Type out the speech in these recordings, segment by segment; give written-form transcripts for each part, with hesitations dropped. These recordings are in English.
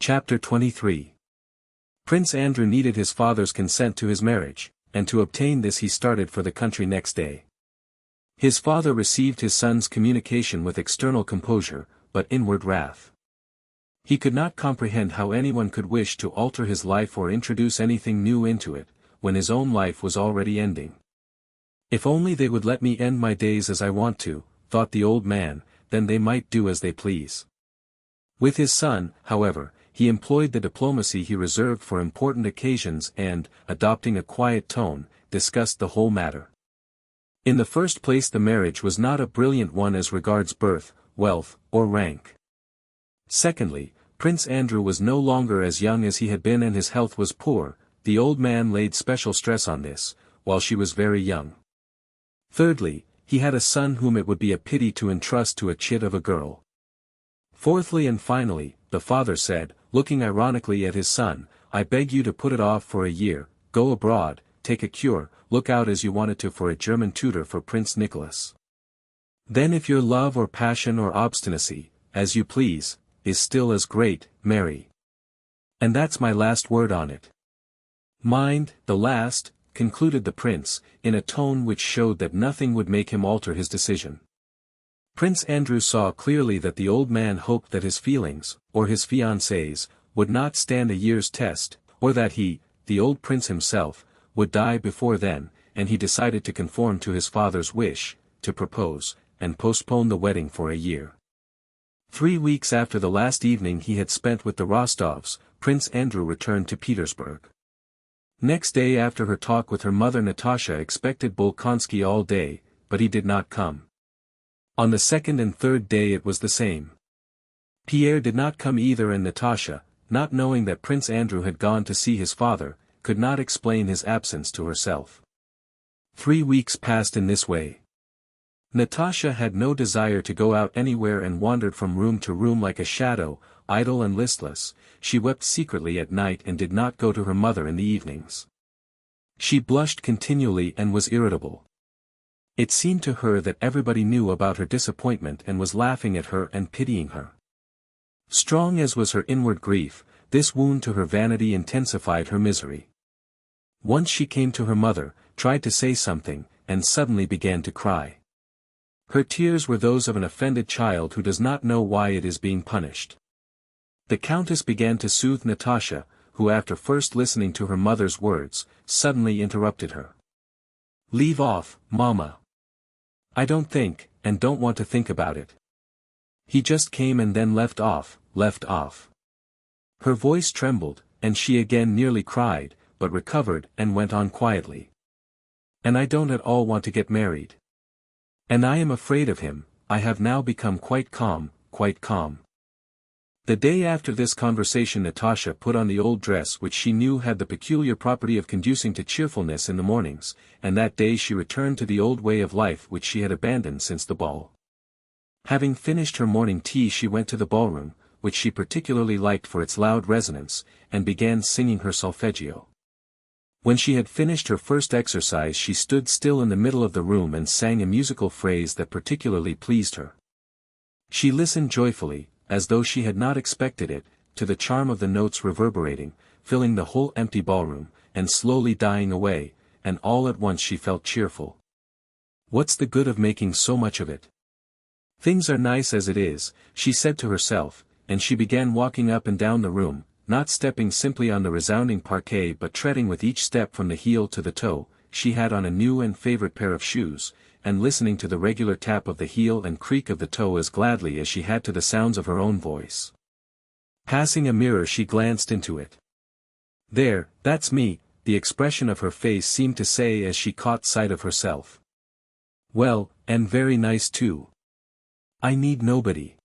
Chapter 23. Prince Andrew needed his father's consent to his marriage, and to obtain this he started for the country next day. His father received his son's communication with external composure, but inward wrath. He could not comprehend how anyone could wish to alter his life or introduce anything new into it, when his own life was already ending. If only they would let me end my days as I want to, thought the old man, then they might do as they please. With his son, however, he employed the diplomacy he reserved for important occasions and, adopting a quiet tone, discussed the whole matter. In the first place, the marriage was not a brilliant one as regards birth, wealth, or rank. Secondly, Prince Andrew was no longer as young as he had been and his health was poor. The old man laid special stress on this, while she was very young. Thirdly, he had a son whom it would be a pity to entrust to a chit of a girl. Fourthly and finally, the father said, looking ironically at his son, I beg you to put it off for a year, go abroad, take a cure, look out as you wanted to for a German tutor for Prince Nicholas. Then if your love or passion or obstinacy, as you please, is still as great, marry. And that's my last word on it. Mind, the last, concluded the prince, in a tone which showed that nothing would make him alter his decision. Prince Andrew saw clearly that the old man hoped that his feelings, or his fiancée's, would not stand a year's test, or that he, the old prince himself, would die before then, and he decided to conform to his father's wish, to propose, and postpone the wedding for a year. 3 weeks after the last evening he had spent with the Rostovs, Prince Andrew returned to Petersburg. Next day after her talk with her mother Natasha expected Bolkonsky all day, but he did not come. On the second and third day it was the same. Pierre did not come either and Natasha, not knowing that Prince Andrew had gone to see his father, could not explain his absence to herself. 3 weeks passed in this way. Natasha had no desire to go out anywhere and wandered from room to room like a shadow, idle and listless. She wept secretly at night and did not go to her mother in the evenings. She blushed continually and was irritable. It seemed to her that everybody knew about her disappointment and was laughing at her and pitying her. Strong as was her inward grief, this wound to her vanity intensified her misery. Once she came to her mother, tried to say something, and suddenly began to cry. Her tears were those of an offended child who does not know why it is being punished. The countess began to soothe Natasha, who after first listening to her mother's words, suddenly interrupted her. Leave off, Mama. I don't think, and don't want to think about it. He just came and then left off. Her voice trembled, and she again nearly cried, but recovered and went on quietly. And I don't at all want to get married. And I am afraid of him. I have now become quite calm. The day after this conversation Natasha put on the old dress which she knew had the peculiar property of conducing to cheerfulness in the mornings, and that day she returned to the old way of life which she had abandoned since the ball. Having finished her morning tea she went to the ballroom, which she particularly liked for its loud resonance, and began singing her solfeggio. When she had finished her first exercise she stood still in the middle of the room and sang a musical phrase that particularly pleased her. She listened joyfully, as though she had not expected it, to the charm of the notes reverberating, filling the whole empty ballroom, and slowly dying away, and all at once she felt cheerful. What's the good of making so much of it? Things are nice as it is, she said to herself, and she began walking up and down the room, not stepping simply on the resounding parquet but treading with each step from the heel to the toe. She had on a new and favorite pair of shoes, and listening to the regular tap of the heel and creak of the toe as gladly as she had to the sounds of her own voice. Passing a mirror she glanced into it. There, that's me, the expression of her face seemed to say as she caught sight of herself. Well, and very nice too. I need nobody.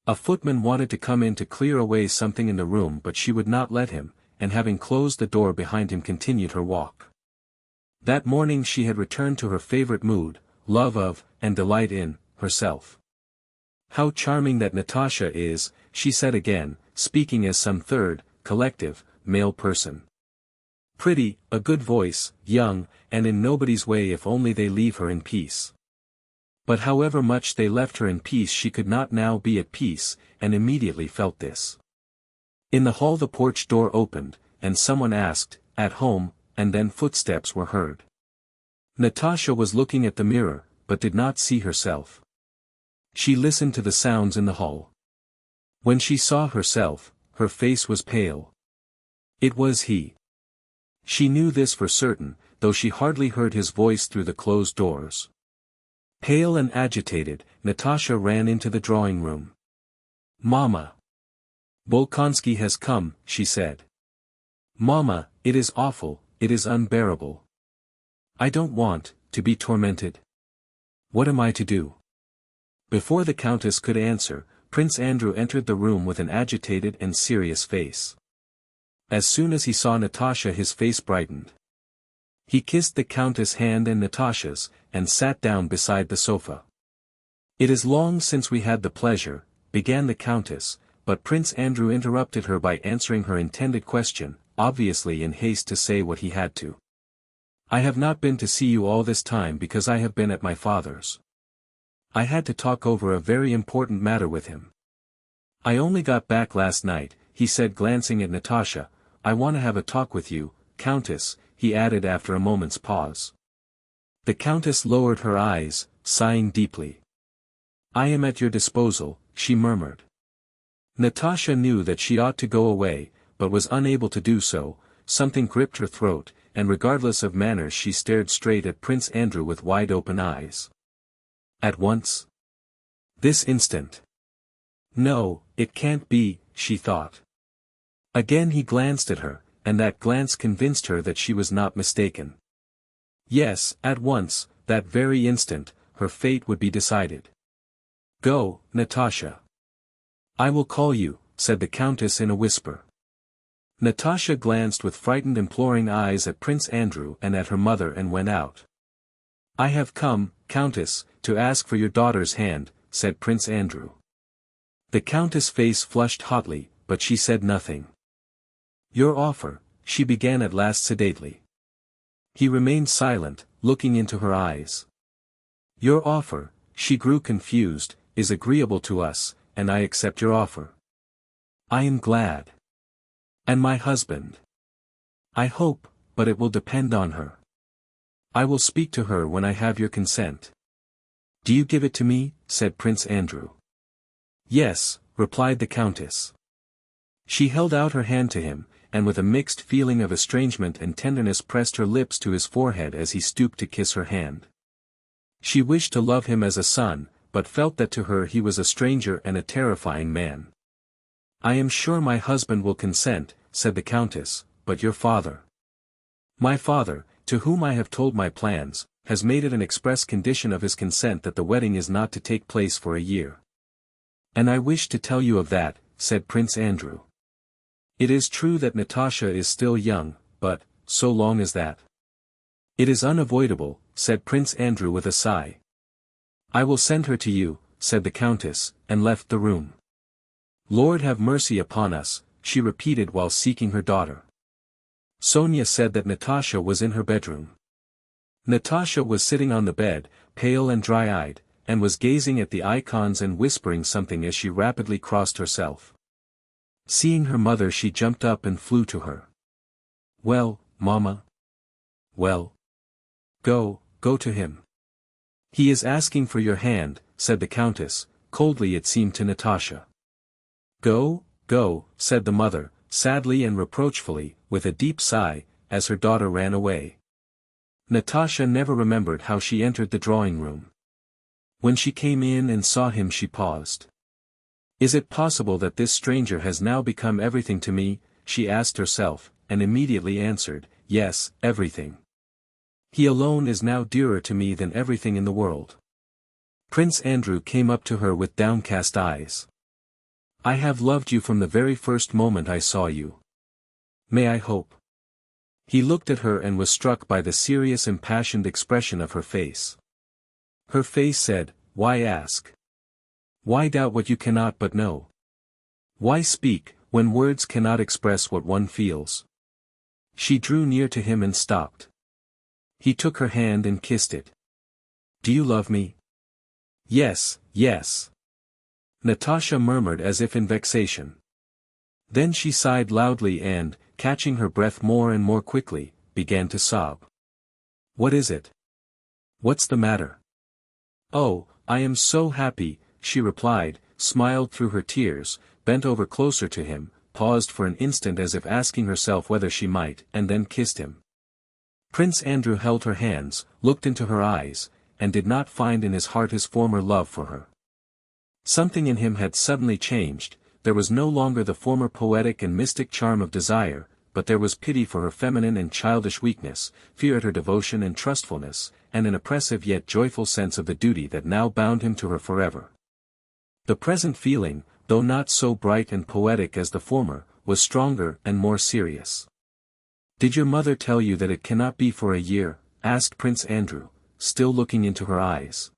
A footman wanted to come in to clear away something in the room but she would not let him, and having closed the door behind him continued her walk. That morning she had returned to her favorite mood, love of, and delight in, herself. How charming that Natasha is, she said again, speaking as some third, collective, male person. Pretty, a good voice, young, and in nobody's way if only they leave her in peace. But however much they left her in peace she could not now be at peace, and immediately felt this. In the hall the porch door opened, and someone asked, "At home?" and then footsteps were heard. Natasha was looking at the mirror, but did not see herself. She listened to the sounds in the hall. When she saw herself, her face was pale. It was he. She knew this for certain, though she hardly heard his voice through the closed doors. Pale and agitated, Natasha ran into the drawing room. "Mama! Bolkonsky has come," she said. "Mama, it is awful, it is unbearable. I don't want to be tormented. What am I to do?" Before the Countess could answer, Prince Andrew entered the room with an agitated and serious face. As soon as he saw Natasha his face brightened. He kissed the Countess' hand and Natasha's, and sat down beside the sofa. "It is long since we had the pleasure," began the Countess, but Prince Andrew interrupted her by answering her intended question, obviously in haste to say what he had to. "I have not been to see you all this time because I have been at my father's. I had to talk over a very important matter with him. I only got back last night," he said glancing at Natasha. "I want to have a talk with you, Countess," he added after a moment's pause. The Countess lowered her eyes, sighing deeply. "I am at your disposal," she murmured. Natasha knew that she ought to go away, but was unable to do so. Something gripped her throat, and regardless of manners she stared straight at Prince Andrew with wide-open eyes. "At once? This instant? No, it can't be," she thought. Again he glanced at her, and that glance convinced her that she was not mistaken. Yes, at once, that very instant, her fate would be decided. "Go, Natasha. I will call you," said the Countess in a whisper. Natasha glanced with frightened imploring eyes at Prince Andrew and at her mother and went out. "I have come, Countess, to ask for your daughter's hand," said Prince Andrew. The Countess' face flushed hotly, but she said nothing. "Your offer," she began at last sedately. He remained silent, looking into her eyes. "Your offer," she grew confused, "is agreeable to us, and I accept your offer. I am glad. And my husband? I hope, but it will depend on her. I will speak to her when I have your consent." "Do you give it to me?" said Prince Andrew. "Yes," replied the Countess. She held out her hand to him, and with a mixed feeling of estrangement and tenderness pressed her lips to his forehead as he stooped to kiss her hand. She wished to love him as a son, but felt that to her he was a stranger and a terrifying man. "I am sure my husband will consent," said the Countess, "but your father?" "My father, to whom I have told my plans, has made it an express condition of his consent that the wedding is not to take place for a year. And I wish to tell you of that," said Prince Andrew. "It is true that Natasha is still young, but, so long as that. It is unavoidable," said Prince Andrew with a sigh. "I will send her to you," said the Countess, and left the room. "Lord have mercy upon us," she repeated while seeking her daughter. Sonia said that Natasha was in her bedroom. Natasha was sitting on the bed, pale and dry-eyed, and was gazing at the icons and whispering something as she rapidly crossed herself. Seeing her mother she jumped up and flew to her. "Well, Mama?" "Well? Go to him. He is asking for your hand," said the Countess, coldly it seemed to Natasha. Go," said the mother, sadly and reproachfully, with a deep sigh, as her daughter ran away. Natasha never remembered how she entered the drawing room. When she came in and saw him she paused. "Is it possible that this stranger has now become everything to me?" she asked herself, and immediately answered, "Yes, everything. He alone is now dearer to me than everything in the world." Prince Andrew came up to her with downcast eyes. "I have loved you from the very first moment I saw you. May I hope?" He looked at her and was struck by the serious impassioned expression of her face. Her face said, "Why ask? Why doubt what you cannot but know? Why speak, when words cannot express what one feels?" She drew near to him and stopped. He took her hand and kissed it. "Do you love me?" "Yes, yes," Natasha murmured as if in vexation. Then she sighed loudly and, catching her breath more and more quickly, began to sob. "What is it? What's the matter?" "Oh, I am so happy," she replied, smiled through her tears, bent over closer to him, paused for an instant as if asking herself whether she might, and then kissed him. Prince Andrew held her hands, looked into her eyes, and did not find in his heart his former love for her. Something in him had suddenly changed. There was no longer the former poetic and mystic charm of desire, but there was pity for her feminine and childish weakness, fear at her devotion and trustfulness, and an oppressive yet joyful sense of the duty that now bound him to her forever. The present feeling, though not so bright and poetic as the former, was stronger and more serious. "Did your mother tell you that it cannot be for a year?" asked Prince Andrew, still looking into her eyes.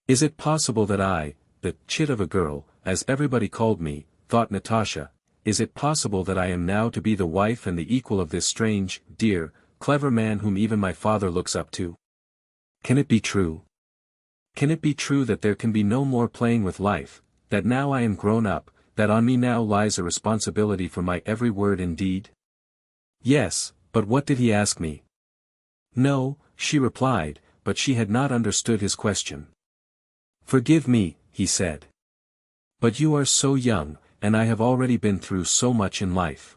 "Is it possible that I, the chit of a girl, as everybody called me," thought Natasha, "is it possible that I am now to be the wife and the equal of this strange, dear, clever man whom even my father looks up to? Can it be true? Can it be true that there can be no more playing with life, that now I am grown up, that on me now lies a responsibility for my every word and deed?" "Yes, but what did he ask me?" "No," she replied, but she had not understood his question. "Forgive me," he said. "But you are so young, and I have already been through so much in life.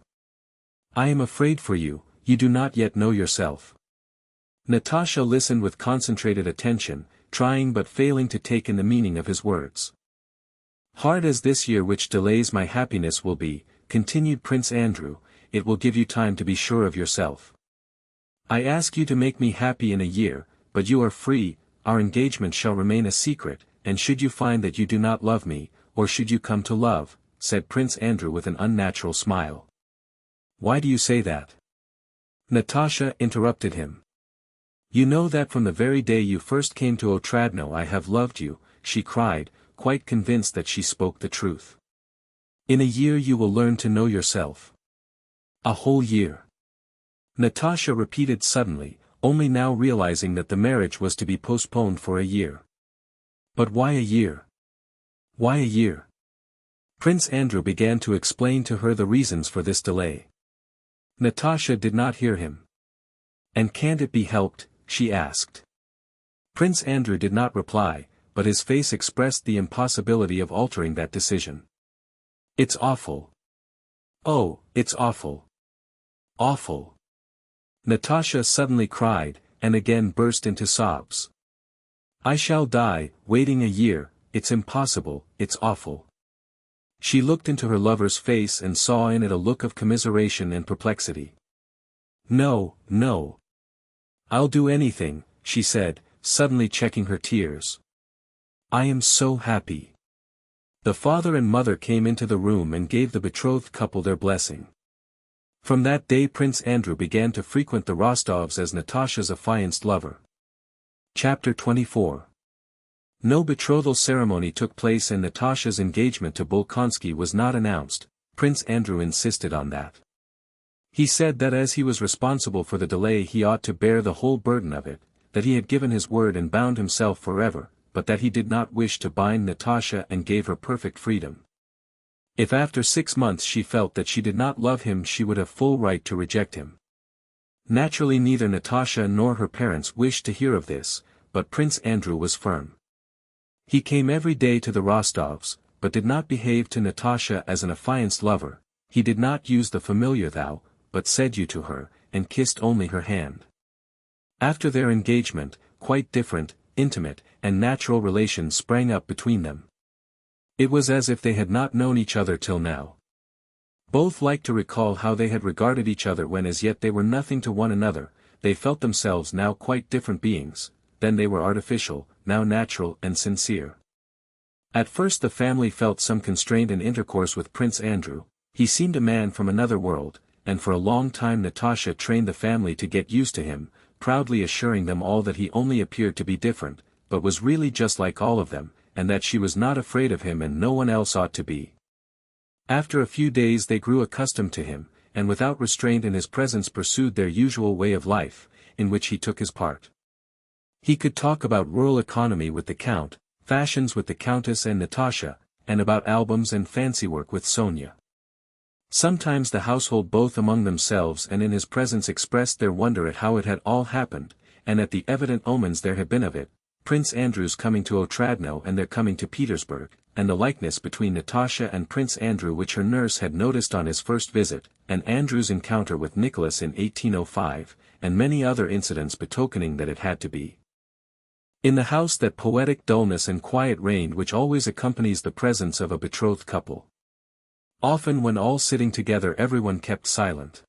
I am afraid for you, you do not yet know yourself." Natasha listened with concentrated attention, trying but failing to take in the meaning of his words. "Hard as this year which delays my happiness will be," continued Prince Andrew, "it will give you time to be sure of yourself. I ask you to make me happy in a year, but you are free, our engagement shall remain a secret, and should you find that you do not love me, or should you come to love," said Prince Andrew with an unnatural smile. "Why do you say that?" Natasha interrupted him. "You know that from the very day you first came to Otradno I have loved you," she cried, quite convinced that she spoke the truth. "In a year you will learn to know yourself." "A whole year?" Natasha repeated suddenly, only now realizing that the marriage was to be postponed for a year. "But why a year? Why a year?" Prince Andrew began to explain to her the reasons for this delay. Natasha did not hear him. "And can't it be helped?" she asked. Prince Andrew did not reply, but his face expressed the impossibility of altering that decision. "It's awful. Oh, it's awful. Awful." Natasha suddenly cried, and again burst into sobs. "I shall die, waiting a year, it's impossible, it's awful." She looked into her lover's face and saw in it a look of commiseration and perplexity. "No, no. I'll do anything," she said, suddenly checking her tears. "I am so happy." The father and mother came into the room and gave the betrothed couple their blessing. From that day Prince Andrew began to frequent the Rostovs as Natasha's affianced lover. Chapter 24. No betrothal ceremony took place and Natasha's engagement to Bolkonsky was not announced. Prince Andrew insisted on that. He said that as he was responsible for the delay he ought to bear the whole burden of it, that he had given his word and bound himself forever, but that he did not wish to bind Natasha and gave her perfect freedom. If after 6 months she felt that she did not love him she would have full right to reject him. Naturally neither Natasha nor her parents wished to hear of this, but Prince Andrew was firm. He came every day to the Rostovs, but did not behave to Natasha as an affianced lover. He did not use the familiar thou, but said you to her, and kissed only her hand. After their engagement, quite different, intimate, and natural relations sprang up between them. It was as if they had not known each other till now. Both liked to recall how they had regarded each other when as yet they were nothing to one another. They felt themselves now quite different beings. Then they were artificial, now natural and sincere. At first the family felt some constraint in intercourse with Prince Andrew. He seemed a man from another world, and for a long time Natasha trained the family to get used to him, proudly assuring them all that he only appeared to be different, but was really just like all of them, and that she was not afraid of him and no one else ought to be. After a few days they grew accustomed to him, and without restraint in his presence pursued their usual way of life, in which he took his part. He could talk about rural economy with the Count, fashions with the Countess and Natasha, and about albums and fancy work with Sonia. Sometimes the household both among themselves and in his presence expressed their wonder at how it had all happened, and at the evident omens there had been of it, Prince Andrew's coming to Otradno and their coming to Petersburg, and the likeness between Natasha and Prince Andrew which her nurse had noticed on his first visit, and Andrew's encounter with Nicholas in 1805, and many other incidents betokening that it had to be. In the house that poetic dullness and quiet reigned which always accompanies the presence of a betrothed couple. Often when all sitting together everyone kept silent.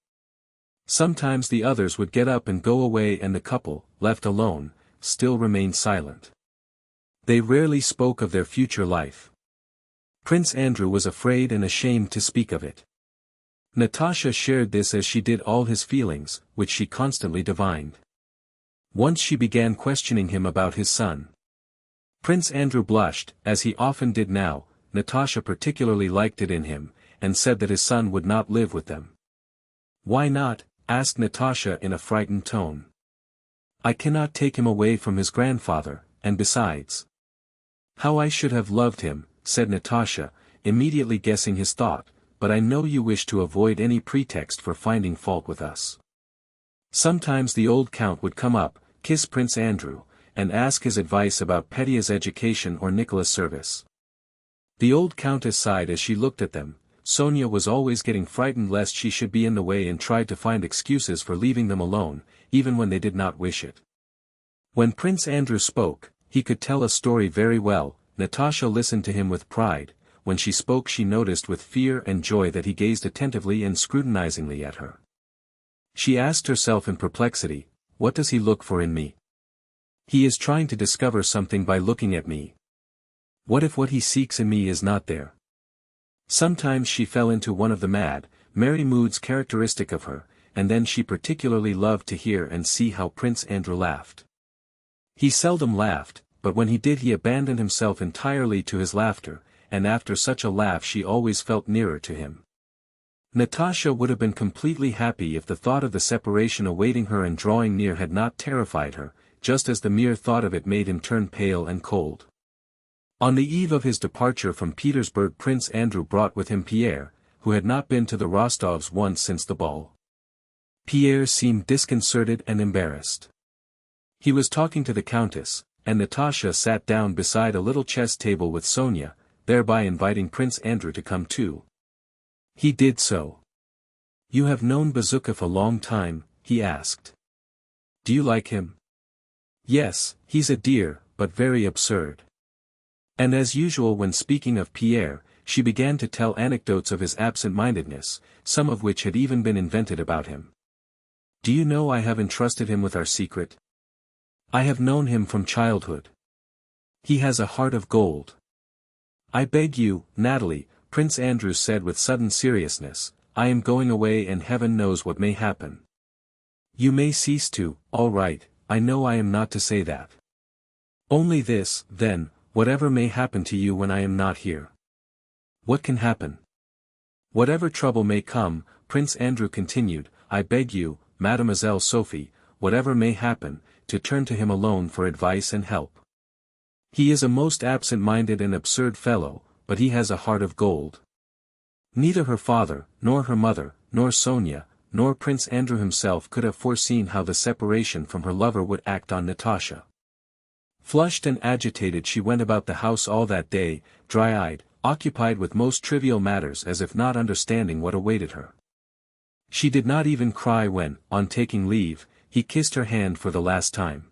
Sometimes the others would get up and go away and the couple, left alone, still remained silent. They rarely spoke of their future life. Prince Andrew was afraid and ashamed to speak of it. Natasha shared this as she did all his feelings, which she constantly divined. Once she began questioning him about his son. Prince Andrew blushed, as he often did now. Natasha particularly liked it in him, and said that his son would not live with them. "Why not?" asked Natasha in a frightened tone. "I cannot take him away from his grandfather, and besides—" "How I should have loved him," said Natasha, immediately guessing his thought, "but I know you wish to avoid any pretext for finding fault with us." Sometimes the old count would come up, kiss Prince Andrew, and ask his advice about Petya's education or Nicola's service. The old countess sighed as she looked at them. Sonia was always getting frightened lest she should be in the way and tried to find excuses for leaving them alone, even when they did not wish it. When Prince Andrew spoke, he could tell a story very well. Natasha listened to him with pride. When she spoke she noticed with fear and joy that he gazed attentively and scrutinizingly at her. She asked herself in perplexity, "What does he look for in me? He is trying to discover something by looking at me. What if what he seeks in me is not there?" Sometimes she fell into one of the mad, merry moods characteristic of her, and then she particularly loved to hear and see how Prince Andrew laughed. He seldom laughed, but when he did he abandoned himself entirely to his laughter, and after such a laugh she always felt nearer to him. Natasha would have been completely happy if the thought of the separation awaiting her and drawing near had not terrified her, just as the mere thought of it made him turn pale and cold. On the eve of his departure from Petersburg Prince Andrew brought with him Pierre, who had not been to the Rostovs once since the ball. Pierre seemed disconcerted and embarrassed. He was talking to the countess, and Natasha sat down beside a little chess table with Sonia, thereby inviting Prince Andrew to come too. He did so. "You have known Bezukov a long time?" he asked. "Do you like him?" "Yes, he's a dear, but very absurd." And as usual when speaking of Pierre, she began to tell anecdotes of his absent-mindedness, some of which had even been invented about him. "Do you know I have entrusted him with our secret? I have known him from childhood. He has a heart of gold. I beg you, Natalie," Prince Andrew said with sudden seriousness, "I am going away and heaven knows what may happen. You may cease to, all right, I know I am not to say that. Only this, then, whatever may happen to you when I am not here." "What can happen?" "Whatever trouble may come," Prince Andrew continued, "I beg you, Mademoiselle Sophie, whatever may happen, to turn to him alone for advice and help. He is a most absent-minded and absurd fellow, but he has a heart of gold." Neither her father, nor her mother, nor Sonia, nor Prince Andrew himself could have foreseen how the separation from her lover would act on Natasha. Flushed and agitated she went about the house all that day, dry-eyed, occupied with most trivial matters as if not understanding what awaited her. She did not even cry when, on taking leave, he kissed her hand for the last time.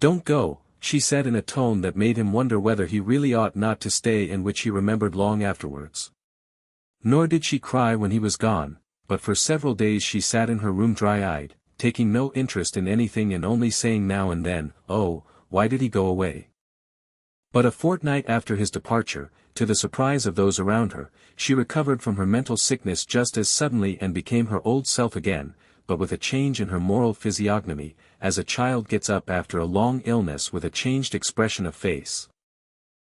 "Don't go," she said in a tone that made him wonder whether he really ought not to stay and which he remembered long afterwards. Nor did she cry when he was gone, but for several days she sat in her room dry-eyed, taking no interest in anything and only saying now and then, "Oh, why did he go away?" But a fortnight after his departure, to the surprise of those around her, she recovered from her mental sickness just as suddenly and became her old self again, but with a change in her moral physiognomy, as a child gets up after a long illness with a changed expression of face.